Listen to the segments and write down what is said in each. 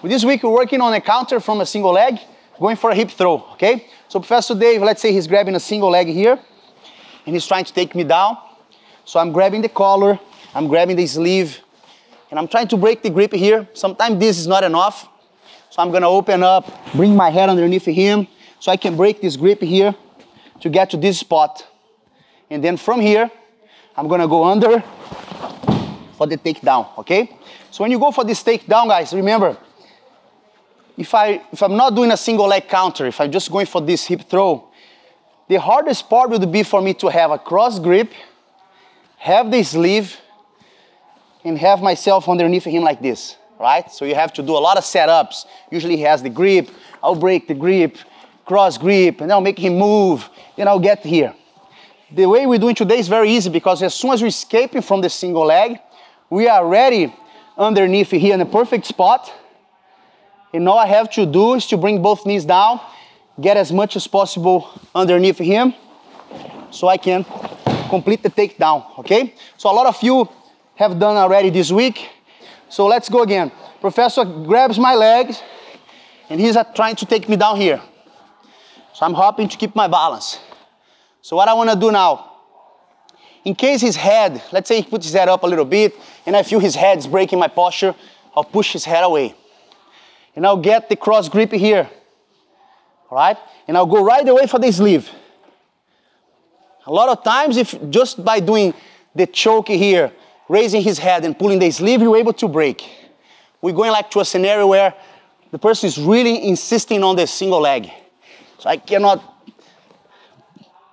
This week we're working on a counter from a single leg, going for a hip throw, okay? So Professor Dave, let's say he's grabbing a single leg here, and he's trying to take me down. So I'm grabbing the collar, I'm grabbing the sleeve, and I'm trying to break the grip here. Sometimes this is not enough. So I'm gonna open up, bring my head underneath him, so I can break this grip here to get to this spot. And then from here, I'm gonna go under for the takedown, okay? So when you go for this takedown, guys, remember, if I'm not doing a single leg counter, if I'm just going for this hip throw, the hardest part would be for me to have a cross grip, have the sleeve, and have myself underneath him like this, right? So you have to do a lot of setups. Usually he has the grip, I'll break the grip, cross grip, and I'll make him move, then I'll get here. The way we're doing today is very easy because as soon as we're escaping from the single leg, we are already underneath here in a perfect spot. And all I have to do is to bring both knees down, get as much as possible underneath him so I can complete the takedown, okay? So a lot of you have done already this week. So let's go again. Professor grabs my legs and he's trying to take me down here. So I'm hopping to keep my balance. So what I want to do now, in case his head, let's say he puts his head up a little bit and I feel his head's breaking my posture, I'll push his head away. And I'll get the cross grip here, all right? And I'll go right away for the sleeve. A lot of times, if just by doing the choke here, raising his head and pulling the sleeve, you're able to break. We're going like to a scenario where the person is really insisting on the single leg. So I cannot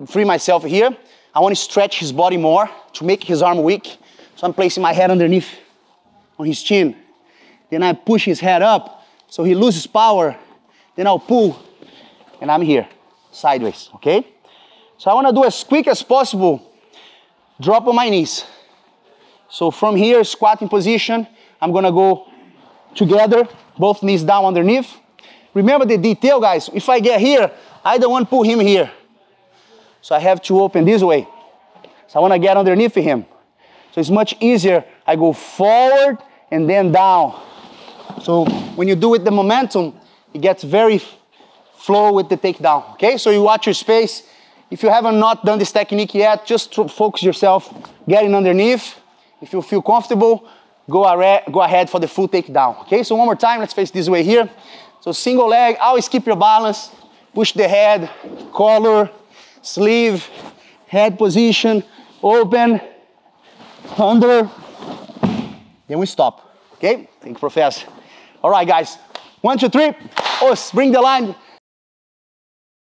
free myself here. I want to stretch his body more to make his arm weak. So I'm placing my head underneath on his chin. Then I push his head up. So he loses power, then I'll pull, and I'm here, sideways, okay? So I wanna do as quick as possible, drop on my knees. So from here, squatting position, I'm gonna go together, both knees down underneath. Remember the detail, guys, if I get here, I don't want to pull him here. So I have to open this way. So I wanna get underneath him. So it's much easier, I go forward and then down. So when you do it the momentum, it gets very flow with the takedown, okay? So you watch your space. If you haven't not done this technique yet, just focus yourself getting underneath. If you feel comfortable, go ahead for the full takedown, okay? So one more time, let's face this way here. So single leg, always keep your balance. Push the head, collar, sleeve, head position, open, under, then we stop, okay? Thank you, Professor. All right, guys. 1, 2, 3. Bring the line.